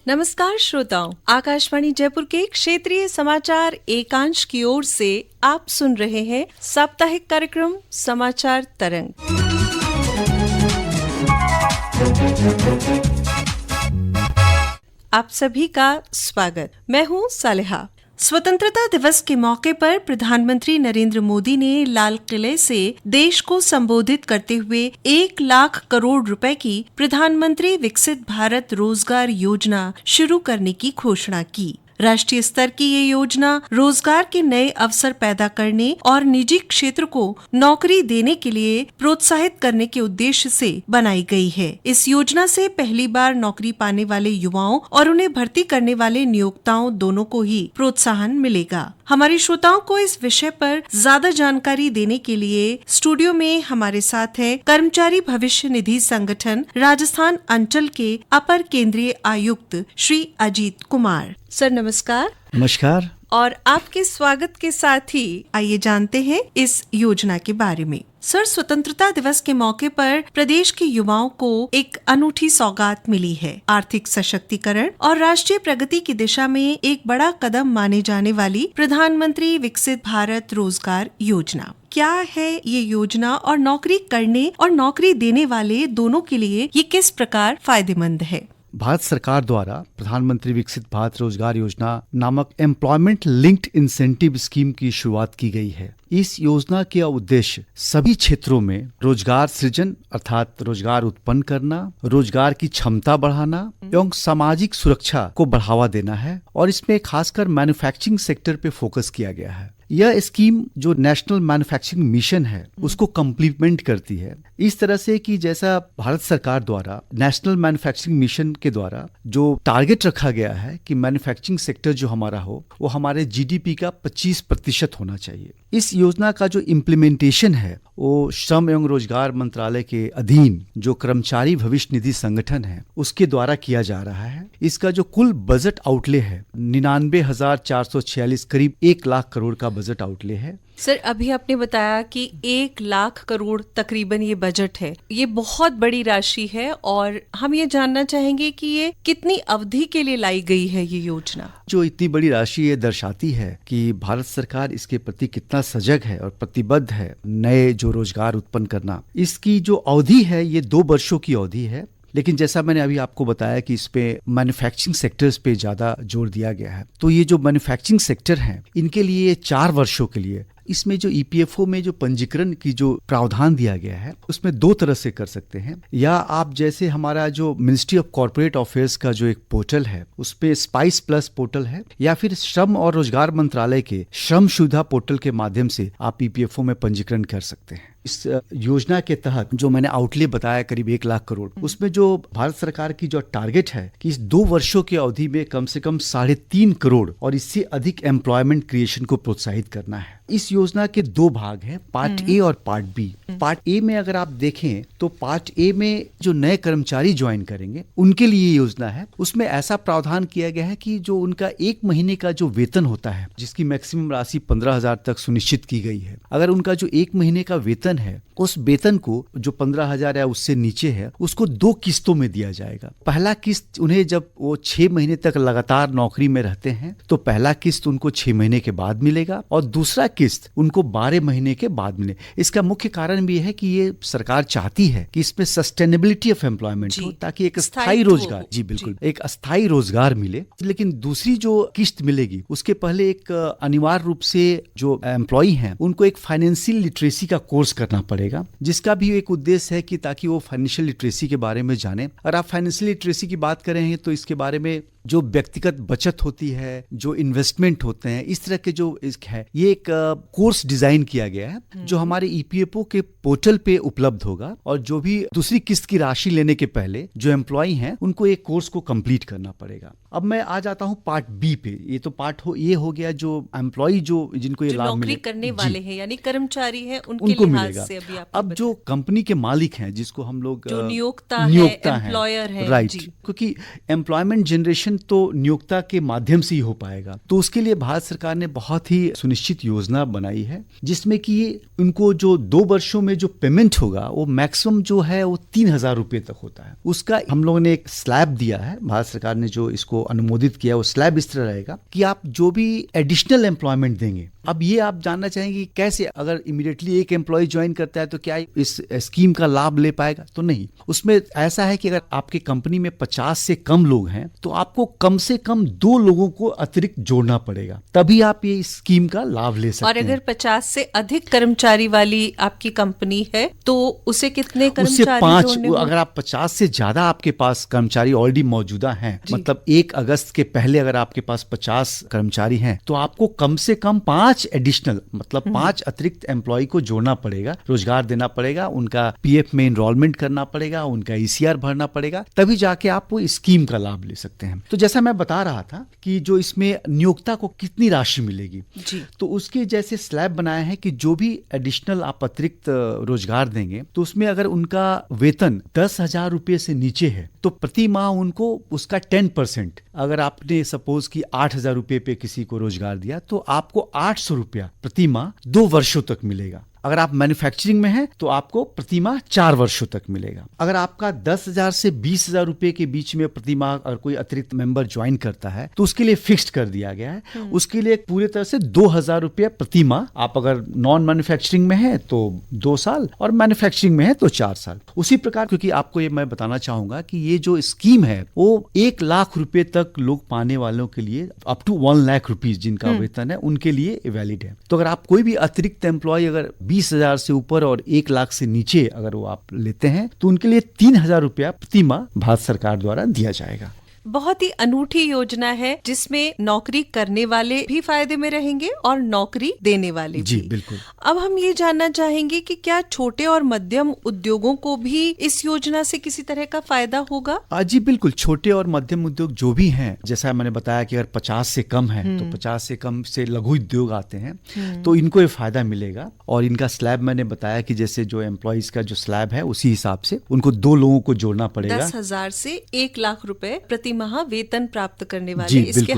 नमस्कार श्रोताओं, आकाशवाणी जयपुर के क्षेत्रीय समाचार एकांश की ओर से आप सुन रहे हैं साप्ताहिक कार्यक्रम समाचार तरंग। आप सभी का स्वागत। मैं हूं सालेहा। स्वतंत्रता दिवस के मौके पर प्रधानमंत्री नरेंद्र मोदी ने लाल किले से देश को संबोधित करते हुए 1 लाख करोड़ रुपए की प्रधानमंत्री विकसित भारत रोजगार योजना शुरू करने की घोषणा की। राष्ट्रीय स्तर की ये योजना रोजगार के नए अवसर पैदा करने और निजी क्षेत्र को नौकरी देने के लिए प्रोत्साहित करने के उद्देश्य से बनाई गई है। इस योजना से पहली बार नौकरी पाने वाले युवाओं और उन्हें भर्ती करने वाले नियोक्ताओं दोनों को ही प्रोत्साहन मिलेगा। हमारे श्रोताओं को इस विषय पर ज्यादा जानकारी देने के लिए स्टूडियो में हमारे साथ है कर्मचारी भविष्य निधि संगठन राजस्थान अंचल के अपर केंद्रीय आयुक्त श्री अजीत कुमार। सर नमस्कार। नमस्कार। और आपके स्वागत के साथ ही आइए जानते हैं इस योजना के बारे में। सर, स्वतंत्रता दिवस के मौके पर प्रदेश के युवाओं को एक अनूठी सौगात मिली है। आर्थिक सशक्तिकरण और राष्ट्रीय प्रगति की दिशा में एक बड़ा कदम माने जाने वाली प्रधानमंत्री विकसित भारत रोजगार योजना। क्या है ये योजना और नौकरी करने और नौकरी देने वाले दोनों के लिए ये किस प्रकार फायदेमंद है? भारत सरकार द्वारा प्रधानमंत्री विकसित भारत रोजगार योजना नामक एम्प्लॉयमेंट लिंक्ड इंसेंटिव स्कीम की शुरुआत की गई है। इस योजना का उद्देश्य सभी क्षेत्रों में रोजगार सृजन अर्थात रोजगार उत्पन्न करना, रोजगार की क्षमता बढ़ाना एवं सामाजिक सुरक्षा को बढ़ावा देना है और इसमें खासकर मैन्युफैक्चरिंग सेक्टर पे फोकस किया गया है। यह स्कीम जो नेशनल मैन्युफैक्चरिंग मिशन है उसको कम्प्लीमेंट करती है, इस तरह से कि जैसा भारत सरकार द्वारा नेशनल मैन्युफैक्चरिंग मिशन के द्वारा जो टारगेट रखा गया है कि मैन्युफैक्चरिंग सेक्टर जो हमारा हो वो हमारे जीडीपी का 25% होना चाहिए। इस योजना का जो इम्प्लीमेंटेशन है वो श्रम एवं रोजगार मंत्रालय के अधीन जो कर्मचारी भविष्य निधि संगठन है उसके द्वारा किया जा रहा है। इसका जो कुल बजट आउटले है 99,446 करीब 1 लाख करोड़ का बजट आउटले है। सर, अभी आपने बताया कि 1 लाख करोड़ तकरीबन ये बजट है। ये बहुत बड़ी राशि है और हम ये जानना चाहेंगे कि ये कितनी अवधि के लिए लाई गई है ये योजना। जो इतनी बड़ी राशि ये दर्शाती है कि भारत सरकार इसके प्रति कितना सजग है और प्रतिबद्ध है नए जो रोजगार उत्पन्न करना। इसकी जो अवधि है ये 2 वर्षों की अवधि है, लेकिन जैसा मैंने अभी आपको बताया कि इस पे मैन्युफैक्चरिंग सेक्टर्स पे ज्यादा जोर दिया गया है, तो ये जो मैन्युफैक्चरिंग सेक्टर है इनके लिए 4 वर्षों के लिए इसमें जो ईपीएफओ में जो पंजीकरण की जो प्रावधान दिया गया है उसमें 2 तरह से कर सकते हैं। या आप जैसे हमारा जो मिनिस्ट्री ऑफ कॉर्पोरेट अफेयर्स का जो एक पोर्टल है उस पे स्पाइस प्लस पोर्टल है, या फिर श्रम और रोजगार मंत्रालय के श्रम सुविधा पोर्टल के माध्यम से आप ईपीएफओ में पंजीकरण कर सकते हैं। इस योजना के तहत जो मैंने आउटले बताया करीब 1 लाख करोड़, उसमें जो भारत सरकार की जो टारगेट है कि इस 2 वर्षों की अवधि में कम से कम 3.5 करोड़ और इससे अधिक एम्प्लॉयमेंट क्रिएशन को प्रोत्साहित करना है। इस योजना के 2 भाग हैं, पार्ट ए और पार्ट बी। पार्ट ए में अगर आप देखें तो पार्ट ए में जो नए कर्मचारी ज्वाइन करेंगे उनके लिए योजना है। उसमें ऐसा प्रावधान किया गया है कि जो उनका 1 महीने का जो वेतन होता है जिसकी मैक्सिमम राशि 15,000 तक सुनिश्चित की गई है, अगर उनका जो 1 महीने का वेतन है उस वेतन को जो 15,000 या उससे नीचे है उसको 2 किस्तों में दिया जाएगा। पहला किस्त उन्हें जब वो 6 महीने तक लगातार नौकरी में रहते हैं तो पहला किस्त उनको 6 महीने के बाद मिलेगा और दूसरा किस्त उनको 12 महीने के बाद मिले। इसका मुख्य कारण भी है कि ये सरकार चाहती है कि इसमें सस्टेनेबिलिटी ऑफ एम्प्लॉयमेंट हो ताकि एक स्थायी रोजगार, जी बिल्कुल, एक अस्थायी रोजगार मिले। लेकिन दूसरी जो किस्त मिलेगी उसके पहले एक अनिवार्य रूप से जो एम्प्लॉई हैं उनको एक फाइनेंशियल लिटरेसी का कोर्स करना पड़ेगा, जिसका भी एक उद्देश्य है कि ताकि वो फाइनेंशियल लिटरेसी के बारे में जाने। और आप फाइनेंशियल लिटरेसी की बात कर रहे हैं तो इसके बारे में जो व्यक्तिगत बचत होती है, जो इन्वेस्टमेंट होते हैं, इस तरह के जो है ये एक कोर्स डिजाइन किया गया है जो हमारे ईपीएफओ के पोर्टल पे उपलब्ध होगा। और जो भी दूसरी किस्त की राशि लेने के पहले जो एम्प्लॉई हैं उनको एक कोर्स को कंप्लीट करना पड़ेगा। अब मैं आ जाता हूँ पार्ट बी पे। ये तो ये हो गया जो एम्प्लॉई जो जिनको ये लाभ नौकरी करने वाले हैं यानी कर्मचारी हैं उनको मिलेगा। से अभी अब जो कंपनी के मालिक हैं जिसको हम लोग जो नियोक्ता है, एम्प्लॉयर है, राइट, क्योंकि एम्प्लॉयमेंट जनरेशन परमिशन तो नियोक्ता के माध्यम से ही हो पाएगा। तो उसके लिए भारत सरकार ने बहुत ही सुनिश्चित योजना बनाई है, जिसमें कि उनको जो 2 वर्षों में जो पेमेंट होगा वो मैक्सिमम जो है वो 3,000 रुपये तक होता है। उसका हम लोगों ने एक स्लैब दिया है, भारत सरकार ने जो इसको अनुमोदित किया, वो स्लैब इस तरह रहेगा कि आप जो भी एडिशनल एम्प्लॉयमेंट देंगे, अब ये आप जानना चाहेंगे कैसे, अगर इमीडिएटली एक एम्प्लॉय ज्वाइन करता है तो क्या इस स्कीम का लाभ ले पाएगा? तो नहीं। उसमें ऐसा है कि अगर आपकी कंपनी में 50 से कम लोग हैं तो आपको कम से कम 2 लोगों को अतिरिक्त जोड़ना पड़ेगा, तभी आप ये स्कीम का लाभ ले सकते हैं। और अगर 50 से अधिक कर्मचारी वाली आपकी कंपनी है तो उसे कितने कर्मचारी 5, अगर आप 50 से ज्यादा आपके पास कर्मचारी ऑलरेडी मौजूदा हैं, मतलब 1 अगस्त के पहले अगर आपके पास 50 कर्मचारी हैं तो आपको कम से कम 5 एडिशनल, मतलब 5 अतिरिक्त एम्प्लॉय को जोड़ना पड़ेगा, रोजगार देना पड़ेगा, उनका पीएफ में एनरोलमेंट करना पड़ेगा, उनका ईसीआर भरना पड़ेगा, तभी जाके आप वो स्कीम का लाभ ले सकते हैं। तो जैसा मैं बता रहा था कि जो इसमें नियोक्ता को कितनी राशि मिलेगी जी, तो उसके जैसे स्लैब बनाया है कि जो भी एडिशनल आप अतिरिक्त रोजगार देंगे तो उसमें अगर उनका वेतन 10,000 रुपये से नीचे है तो प्रति माह उनको उसका 10%, अगर आपने सपोज कि 8,000 रुपये पे किसी को रोजगार दिया तो आपको 800 रुपया प्रति माह 2 वर्षों तक मिलेगा। अगर आप मैन्युफैक्चरिंग में हैं तो आपको प्रति माह 4 वर्षों तक मिलेगा। अगर आपका 10,000 से 20,000 रुपए के बीच में प्रति माह अगर कोई अतिरिक्त मेंबर ज्वाइन करता है तो उसके लिए फिक्स्ड कर दिया गया है, उसके लिए पूरी तरह से 2,000 रुपया प्रति माह। आप अगर नॉन मैन्युफैक्चरिंग में है तो 2 साल और मैन्युफैक्चरिंग में है तो 4 साल। उसी प्रकार, क्योंकि आपको ये मैं बताना चाहूंगा कि ये जो स्कीम है वो 1 लाख रुपए तक लोग पाने वालों के लिए, अप टू 1 लाख रुपीज जिनका वेतन है उनके लिए वैलिड है। तो अगर आप कोई भी अतिरिक्त एम्प्लॉय अगर 20,000 से ऊपर और 1 लाख से नीचे अगर वो आप लेते हैं तो उनके लिए 3,000 रुपया प्रति माह भारत सरकार द्वारा दिया जाएगा। बहुत ही अनूठी योजना है जिसमें नौकरी करने वाले भी फायदे में रहेंगे और नौकरी देने वाले जी, भी। बिल्कुल। अब हम ये जानना चाहेंगे कि क्या छोटे और मध्यम उद्योगों को भी इस योजना से किसी तरह का फायदा होगा? जी बिल्कुल, छोटे और मध्यम उद्योग जो भी हैं, जैसा मैंने बताया कि अगर 50 से कम है तो 50 से कम से लघु उद्योग आते हैं तो इनको ये फायदा मिलेगा। और इनका स्लैब मैंने बताया कि जैसे जो एम्प्लॉइज का जो स्लैब है उसी हिसाब से उनको 2 लोगों को जोड़ना पड़ेगा। 10,000 से 1 लाख रुपए प्रति माह वेतन प्राप्त करने वाले इसके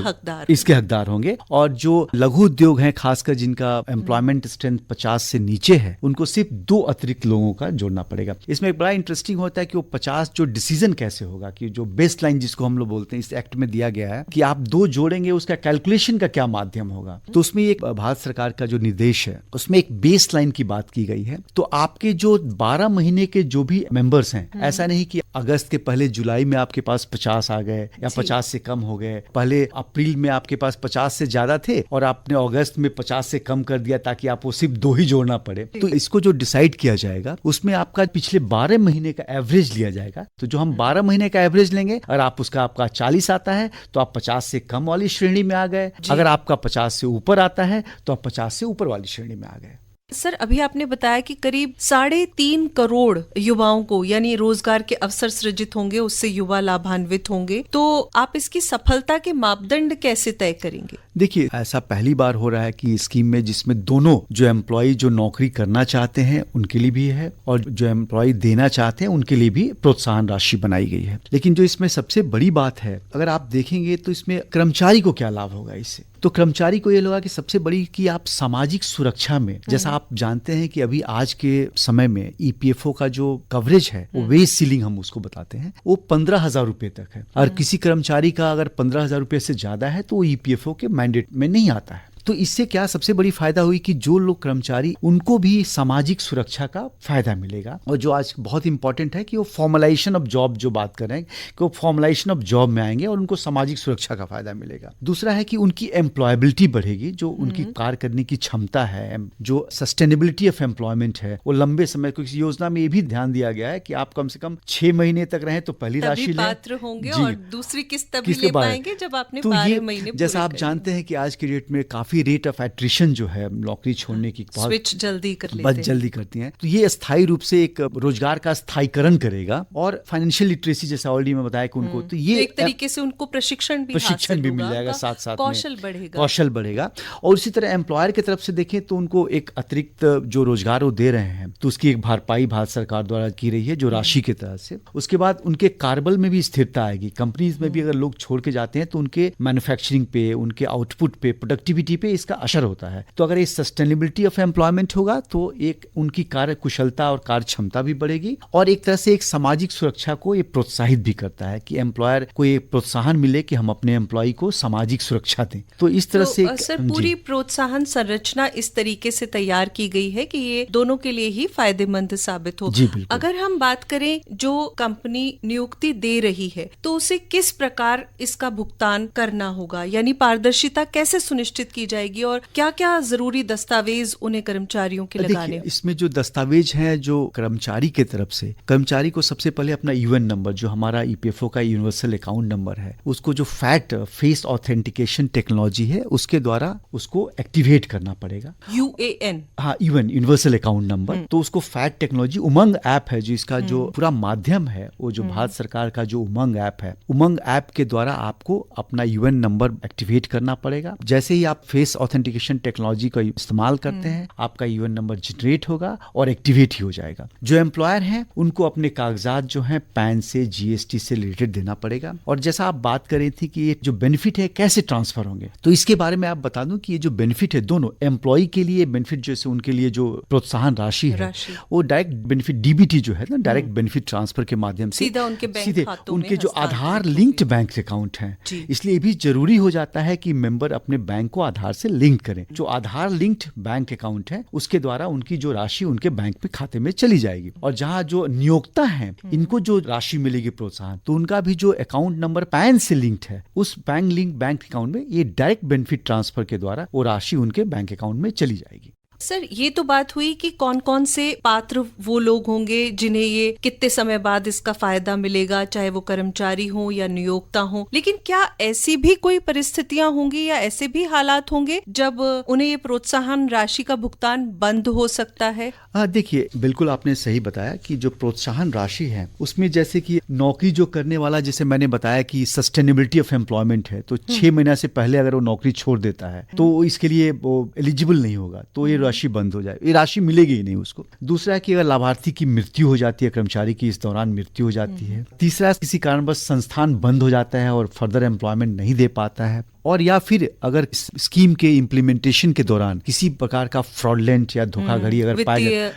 हकदार होंगे। और जो लघु उद्योग हैं, खासकर जिनका एम्प्लॉयमेंट स्ट्रेंथ 50 से नीचे है, उनको सिर्फ 2 अतिरिक्त लोगों का जोड़ना पड़ेगा। इसमें एक बड़ा इंटरेस्टिंग होता है कि वो 50 जो डिसीजन कैसे होगा, कि जो बेस लाइन जिसको हम लोग बोलते हैं इस एक्ट में दिया गया है कि आप 2 जोड़ेंगे, उसका कैलकुलेशन का क्या माध्यम होगा। तो उसमें एक भारत सरकार का जो निर्देश है उसमें एक बेस लाइन की बात की गई है। तो आपके जो 12 महीने के जो भी मेंबर्स हैं, ऐसा नहीं कि अगस्त के पहले जुलाई में आपके पास 50 आ गए या 50 से कम हो गए, पहले अप्रैल में आपके पास 50 से ज्यादा थे और आपने अगस्त में 50 से कम कर दिया ताकि आपको सिर्फ 2 ही जोड़ना पड़े। तो इसको जो डिसाइड किया जाएगा उसमें आपका पिछले 12 महीने का एवरेज लिया जाएगा। तो जो हम 12 महीने का एवरेज लेंगे, अगर आप उसका आपका 40 आता है तो आप 50 से कम वाली श्रेणी में आ गए, अगर आपका 50 से ऊपर आता है तो आप 50 से ऊपर वाली श्रेणी में आ गए। सर, अभी आपने बताया कि करीब 3.5 करोड़ युवाओं को यानी रोजगार के अवसर सृजित होंगे, उससे युवा लाभान्वित होंगे। तो आप इसकी सफलता के मापदंड कैसे तय करेंगे? देखिए, ऐसा पहली बार हो रहा है कि स्कीम में जिसमें दोनों जो एम्प्लॉय जो नौकरी करना चाहते हैं उनके लिए भी है और जो एम्प्लॉय देना चाहते हैं उनके लिए भी प्रोत्साहन राशि बनाई गई है। लेकिन जो इसमें सबसे बड़ी बात है, अगर आप देखेंगे तो इसमें कर्मचारी को क्या लाभ होगा इससे, तो कर्मचारी को ये लगा कि सबसे बड़ी कि आप सामाजिक सुरक्षा में, जैसा आप जानते हैं कि अभी आज के समय में ईपीएफओ का जो कवरेज है वो वेज सीलिंग हम उसको बताते हैं, वो 15,000 रुपए तक है। और किसी कर्मचारी का अगर 15,000 रुपए से ज्यादा है तो वो ईपीएफओ के मैंडेट में नहीं आता है। तो इससे क्या सबसे बड़ी फायदा हुई कि जो लोग कर्मचारी, उनको भी सामाजिक सुरक्षा का फायदा मिलेगा। और जो आज बहुत इंपॉर्टेंट है कि वो फॉर्मलाइजेशन ऑफ जॉब जो बात कर रहे हैं कि वो फॉर्मलाइजेशन ऑफ जॉब में आएंगे और उनको सामाजिक सुरक्षा का फायदा मिलेगा। दूसरा है कि उनकी एम्प्लॉयबिलिटी बढ़ेगी, जो उनकी कार्य करने की क्षमता है, जो सस्टेनेबिलिटी ऑफ एम्प्लॉयमेंट है वो लंबे समय को। इस योजना में ये भी ध्यान दिया गया है कि आप कम से कम 6 महीने तक रहें तो पहली राशि लें, पात्र होंगे और दूसरी किस्त तभी ले पाएंगे जब आपने 12 महीने। जैसा आप जानते हैं कि आज की डेट में काफी काफी रेट ऑफ एट्रिशन जो है नौकरी छोड़ने की बहुत स्विच जल्दी कर लेते बस हैं। जल्दी करती हैं। तो ये स्थायी रूप से एक रोजगार का स्थायीकरण करेगा और फाइनेंशियल लिटरेसी जैसा ऑलरेडी मैं बताया कि उनको तो ये एक तरीके से उनको प्रशिक्षण भी मिल जाएगा, साथ साथ कौशल बढ़ेगा। और इसी तरह एम्प्लॉयर की तरफ से देखें तो उनको एक अतिरिक्त जो रोजगार वो दे रहे हैं तो उसकी एक भरपाई भारत सरकार द्वारा की रही है जो राशि की तरह से। उसके बाद उनके कार्यबल में भी स्थिरता आएगी। कंपनीज में भी अगर लोग छोड़ के जाते हैं तो उनके मैन्युफैक्चरिंग पे, उनके आउटपुट पे, प्रोडक्टिविटी पे इसका असर होता है। तो अगर ये सस्टेनेबिलिटी ऑफ एम्प्लॉयमेंट होगा तो एक उनकी कार्य कुशलता और कार्य क्षमता भी बढ़ेगी और एक तरह से एक सामाजिक सुरक्षा को ये प्रोत्साहित भी करता है कि एम्प्लॉयर को ये प्रोत्साहन मिले कि हम अपने एम्प्लॉय को सामाजिक सुरक्षा दें। तो इस तरह से सर पूरी प्रोत्साहन संरचना इस तरीके से तैयार की गई है कि ये दोनों के लिए ही फायदेमंद साबित हो। अगर हम बात करें जो कंपनी नियुक्ति दे रही है तो उसे किस प्रकार इसका भुगतान करना होगा, यानी पारदर्शिता कैसे सुनिश्चित की जाएगी और क्या क्या जरूरी दस्तावेज उन्हें कर्मचारियों के लगाने? इसमें जो दस्तावेज हैं जो कर्मचारी के तरफ से, कर्मचारी को सबसे पहले अपना यूएन नंबर जो हमारा ईपीएफओ का यूनिवर्सल अकाउंट नंबर है उसको जो फैट फेस ऑथेंटिकेशन टेक्नोलॉजी है उसके द्वारा उसको एक्टिवेट करना पड़ेगा। यूएएन, हाँ, यूनिवर्सल अकाउंट नंबर। तो उसको फैट टेक्नोलॉजी उमंग ऐप है जो इसका जो पूरा माध्यम है वो जो भारत सरकार का जो उमंग ऐप है, उमंग ऐप के द्वारा आपको अपना यूएन नंबर एक्टिवेट करना पड़ेगा। जैसे ही आप फेस ऑथेंटिकेशन टेक्नोलॉजी का इस्तेमाल करते हैं आपका यूएन नंबर जनरेट होगा और एक्टिवेट ही हो जाएगा। जो एम्प्लॉयर हैं उनको अपने कागजात जो हैं पैन से, जीएसटी से रिलेटेड देना पड़ेगा। और जैसा आप बात कर रही थी कि ये जो बेनिफिट है कैसे ट्रांसफर होंगे, तो इसके बारे में आप बता दूं कि ये जो बेनिफिट है दोनों एम्प्लॉय के लिए बेनिफिट जैसे उनके लिए जो प्रोत्साहन राशि है वो डायरेक्ट बेनिफिट डीबीटी जो है ना, डायरेक्ट बेनिफिट ट्रांसफर के माध्यम से सीधा उनके जो आधार लिंक्ड बैंक अकाउंट हैं। इसलिए भी जरूरी हो जाता है कि मेंबर अपने बैंक को आधार से लिंक करें। जो आधार लिंक्ड बैंक अकाउंट है उसके द्वारा उनकी जो राशि उनके बैंक पे खाते में चली जाएगी। और जहां जो नियोक्ता है इनको जो राशि मिलेगी प्रोत्साहन, तो उनका भी जो अकाउंट नंबर पैन से लिंक्ड है उस बैंक लिंक बैंक अकाउंट में ये डायरेक्ट बेनिफिट ट्रांसफर के द्वारा वो राशि उनके बैंक अकाउंट में चली जाएगी। सर ये तो बात हुई कि कौन कौन से पात्र वो लोग होंगे जिन्हें ये कितने समय बाद इसका फायदा मिलेगा, चाहे वो कर्मचारी हो या नियोक्ता हो। लेकिन क्या ऐसी भी कोई परिस्थितियां होंगी या ऐसे भी हालात होंगे जब उन्हें ये प्रोत्साहन राशि का भुगतान बंद हो सकता है? देखिए बिल्कुल आपने सही बताया कि जो प्रोत्साहन राशि है उसमें जैसे कि नौकरी जो करने वाला, जैसे मैंने बताया कि सस्टेनेबिलिटी ऑफ एम्प्लॉयमेंट है, तो 6 महीना से पहले अगर वो नौकरी छोड़ देता है तो इसके लिए वो एलिजिबल नहीं होगा, तो ये राशि बंद हो जाए, ये राशि मिलेगी ही नहीं उसको। दूसरा है कि अगर लाभार्थी की मृत्यु हो जाती है, कर्मचारी की इस दौरान मृत्यु हो जाती है। तीसरा किसी कारणवश संस्थान बंद हो जाता है और फर्दर एम्प्लॉयमेंट नहीं दे पाता है। और या फिर अगर स्कीम के इम्प्लीमेंटेशन के दौरान किसी प्रकार का फ्रॉडलेंट या धोखाधड़ी अगर वित्तीय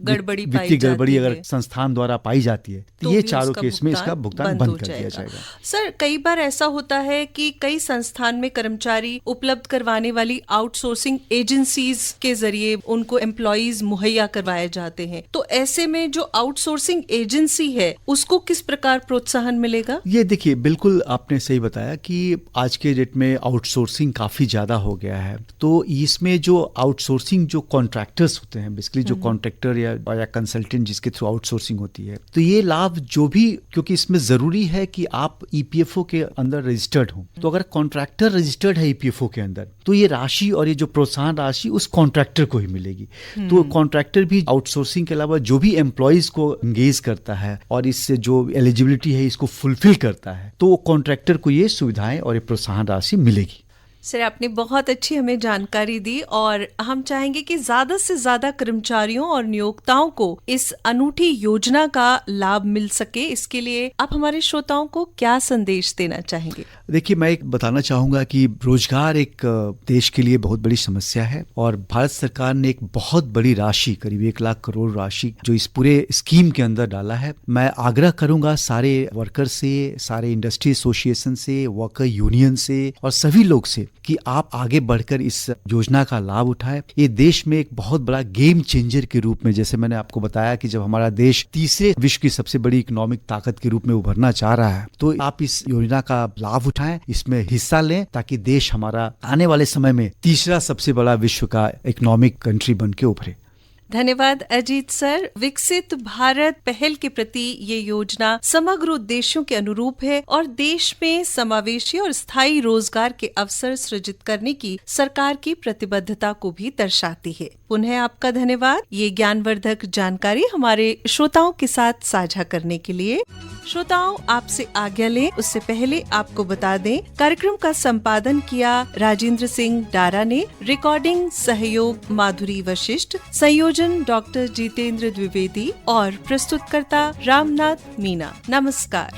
गड़बड़ी अगर संस्थान द्वारा पाई जाती है तो ये चारों केस में इसका भुगतान बंद कर दिया जाएगा। सर कई बार ऐसा होता है कि कई संस्थान में कर्मचारी उपलब्ध करवाने वाली आउटसोर्सिंग एजेंसीज के जरिए उनको एम्प्लॉइज मुहैया करवाए जाते हैं, तो ऐसे में जो आउटसोर्सिंग एजेंसी है उसको किस प्रकार प्रोत्साहन मिलेगा? ये देखिए बिल्कुल आपने सही बताया कि आज के डेट में आउटसोर्सिंग काफी ज्यादा हो गया है। तो इसमें जो आउटसोर्सिंग जो कॉन्ट्रैक्टर्स होते हैं, बेसिकली जो कॉन्ट्रैक्टर या कंसल्टेंट जिसके थ्रू आउटसोर्सिंग होती है, तो ये लाभ जो भी, क्योंकि इसमें जरूरी है कि आप ईपीएफओ के अंदर रजिस्टर्ड हो, तो अगर कॉन्ट्रैक्टर रजिस्टर्ड है ईपीएफओ के अंदर तो ये राशि और ये जो प्रोत्साहन राशि उस कॉन्ट्रैक्टर को ही मिलेगी। तो कॉन्ट्रैक्टर भी आउटसोर्सिंग के अलावा जो भी एम्प्लॉइज को एंगेज करता है और इससे जो एलिजिबिलिटी है इसको फुलफिल करता है, तो कॉन्ट्रैक्टर को ये सुविधाएं और ये प्रोत्साहन राशि मिलेगी। सर आपने बहुत अच्छी हमें जानकारी दी और हम चाहेंगे कि ज्यादा से ज्यादा कर्मचारियों और नियोक्ताओं को इस अनूठी योजना का लाभ मिल सके। इसके लिए आप हमारे श्रोताओं को क्या संदेश देना चाहेंगे? देखिए मैं एक बताना चाहूंगा कि रोजगार एक देश के लिए बहुत बड़ी समस्या है और भारत सरकार ने एक बहुत बड़ी राशि, करीब 1 लाख करोड़ राशि जो इस पूरे स्कीम के अंदर डाला है। मैं आग्रह करूंगा सारे वर्कर से, सारे इंडस्ट्री एसोसिएशन से, वर्कर यूनियन से और सभी लोग से कि आप आगे बढ़कर इस योजना का लाभ उठाएं। ये देश में एक बहुत बड़ा गेम चेंजर के रूप में, जैसे मैंने आपको बताया कि जब हमारा देश तीसरे विश्व की सबसे बड़ी इकोनॉमिक ताकत के रूप में उभरना चाह रहा है, तो आप इस योजना का लाभ उठाएं, इसमें हिस्सा लें ताकि देश हमारा आने वाले समय में तीसरा सबसे बड़ा विश्व का इकोनॉमिक कंट्री बन के उभरे। धन्यवाद अजीत सर। विकसित भारत पहल के प्रति ये योजना समग्र उद्देश्यों के अनुरूप है और देश में समावेशी और स्थायी रोजगार के अवसर सृजित करने की सरकार की प्रतिबद्धता को भी दर्शाती है। पुनः आपका धन्यवाद ये ज्ञानवर्धक जानकारी हमारे श्रोताओं के साथ साझा करने के लिए। श्रोताओं, आपसे आज्ञा लें उससे पहले आपको बता दें, कार्यक्रम का संपादन किया राजेंद्र सिंह डारा ने, रिकॉर्डिंग सहयोग माधुरी वशिष्ठ, संयोजन डॉक्टर जितेंद्र द्विवेदी और प्रस्तुतकर्ता रामनाथ मीना। नमस्कार।